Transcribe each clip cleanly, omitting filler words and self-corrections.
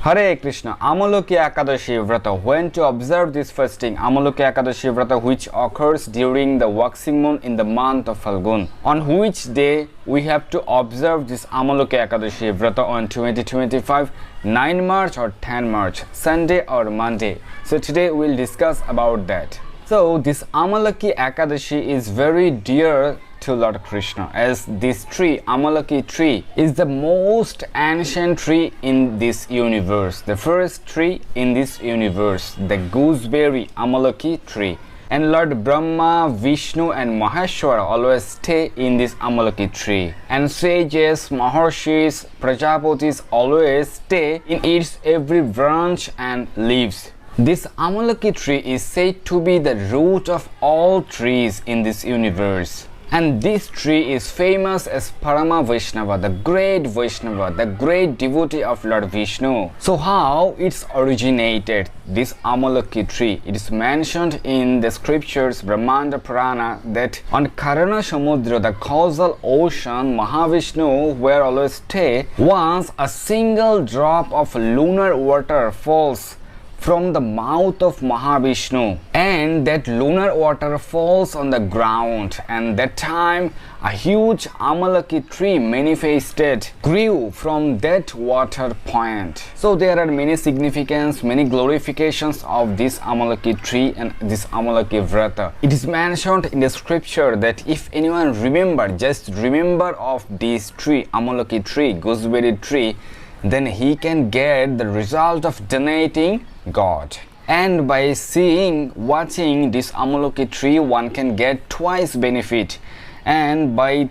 Hare Krishna. Amalaki Ekadashi Vrat. When to observe this fasting? Amalaki Ekadashi Vrat, which occurs during the waxing moon in the month of Falgun. On which day we have to observe this Amalaki Ekadashi Vrat on 2025, 9 March or 10 March, Sunday or Monday. So today we'll discuss about that. So this Amalaki Ekadashi is very dear to Lord Krishna, as this tree, Amalaki tree, is the most ancient tree in this universe, the first tree in this universe, the gooseberry Amalaki tree. And Lord Brahma, Vishnu and Maheshwara always stay in this Amalaki tree. And sages, Maharshis, Prajapatis always stay in its every branch and leaves. This Amalaki tree is said to be the root of all trees in this universe. And this tree is famous as Parama Vaishnava, the great Vaishnava, the great devotee of Lord Vishnu. So how it's originated, this Amalaki tree? It is mentioned in the scriptures Brahmanda Parana that on Karana Samudra, the causal ocean, Mahavishnu, where always stay, once a single drop of lunar water falls from the mouth of Mahavishnu, and that lunar water falls on the ground, and that time a huge Amalaki tree manifested, grew from that water point. So there are many significance, many glorifications of this Amalaki tree and this Amalaki Vrata. It is mentioned in the scripture that if anyone remember, just remember of this tree, Amalaki tree, gooseberry tree, then he can get the result of donating God. And by watching this Amalaki tree, one can get twice benefit. And by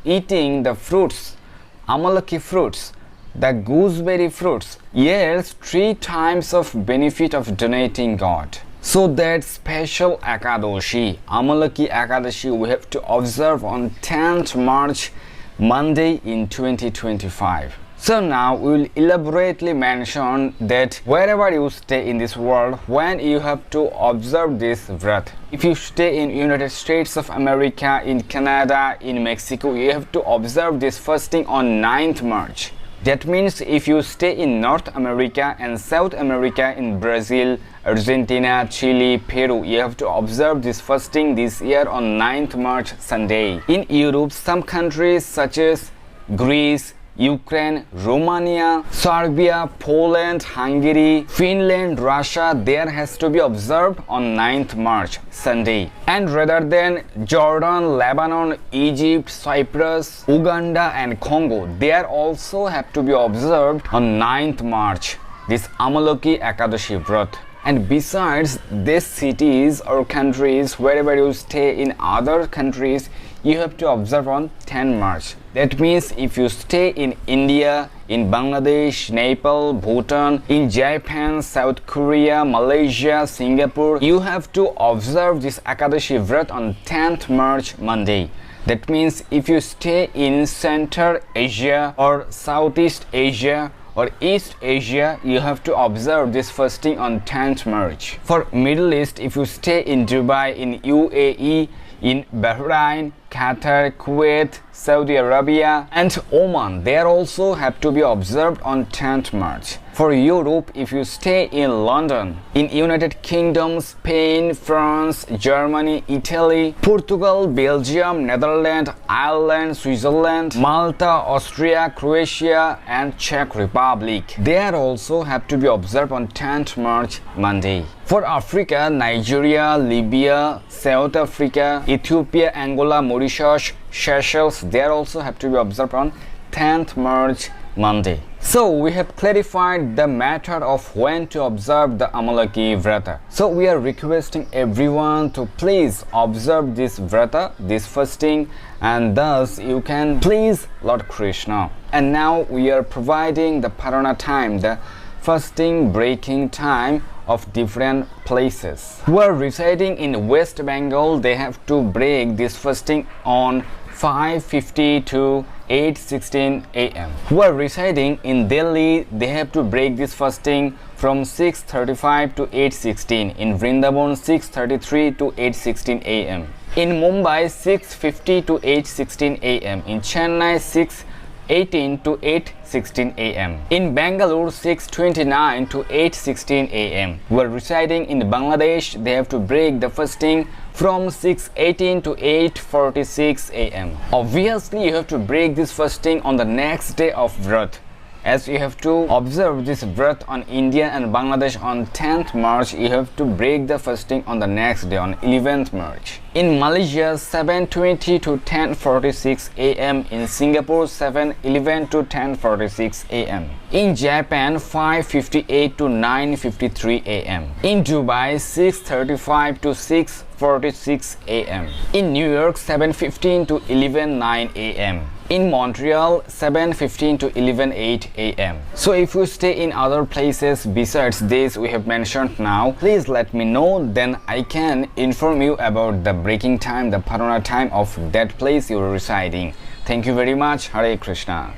eating the fruits, Amalaki fruits, the gooseberry fruits, yields 3 times of benefit of donating God. So that special Ekadashi, Amalaki Ekadashi, we have to observe on 10th March, Monday in 2025. So now we will elaborately mention that wherever you stay in this world, when you have to observe this Vrat. If you stay in United States of America, in Canada, in Mexico, you have to observe this fasting on 9th March. That means if you stay in North America and South America, in Brazil, Argentina, Chile, Peru, you have to observe this fasting this year on 9th March, Sunday. In Europe, some countries such as Greece, Ukraine, Romania, Serbia, Poland, Hungary, Finland, Russia, there has to be observed on 9th March, Sunday. And rather than Jordan, Lebanon, Egypt, Cyprus, Uganda and Congo, there also have to be observed on 9th March, this Amalaki Ekadashi Vrat. And besides these cities or countries, wherever you stay in other countries, you have to observe on 10 March. That means if you stay in India, in Bangladesh, Nepal, Bhutan, in Japan, South Korea, Malaysia, Singapore, you have to observe this Ekadashi Vrat on 10th March, Monday. That means if you stay in Central Asia or Southeast Asia or East Asia, you have to observe this fasting on 10th March. For Middle East, if you stay in Dubai, in UAE, in Bahrain, Qatar, Kuwait, Saudi Arabia and Oman, they also have to be observed on 10th March. For Europe, if you stay in London, in United Kingdom, Spain, France, Germany, Italy, Portugal, Belgium, Netherlands, Ireland, Switzerland, Malta, Austria, Croatia and Czech Republic, they also have to be observed on 10th March, Monday. For Africa, Nigeria, Libya, South Africa, Ethiopia, Angola, Mauritius, Seychelles, they also have to be observed on 10th March, Monday. So we have clarified the matter of when to observe the Amalaki Vrata. So we are requesting everyone to please observe this Vrata, this fasting, and thus you can please Lord Krishna. And now we are providing the Parana time, the fasting breaking time of different places. Who are residing in West Bengal, they have to break this fasting on 5:50 to 8:16 a.m. Who are residing in Delhi, they have to break this fasting from 6:35 to 8:16. In Vrindavan, 6:33 to 8:16 a.m. In Mumbai, 6:50 to 8:16 a.m. In Chennai, 6 6:18 to 8:16 a.m. In Bangalore, 6:29 to 8:16 a.m. Who are residing in Bangladesh, they have to break the fasting from 6:18 to 8:46 a.m. Obviously, you have to break this fasting on the next day of Vrat. As you have to observe this Vrat on India and Bangladesh on 10th March, you have to break the fasting on the next day on 11th March. In Malaysia, 7:20 to 10:46 a.m. In Singapore, 7:11 to 10:46 a.m. In Japan, 5:58 to 9:53 a.m. In Dubai, 6:35 to 6:46 a.m. In New York, 7:15 to 11:09 a.m. In Montreal, 7:15 to 11:08 a.m. So if you stay in other places besides this we have mentioned now, please let me know, then I can inform you about the breaking time, the Parana time of that place you are residing. Thank you very much. Hare Krishna.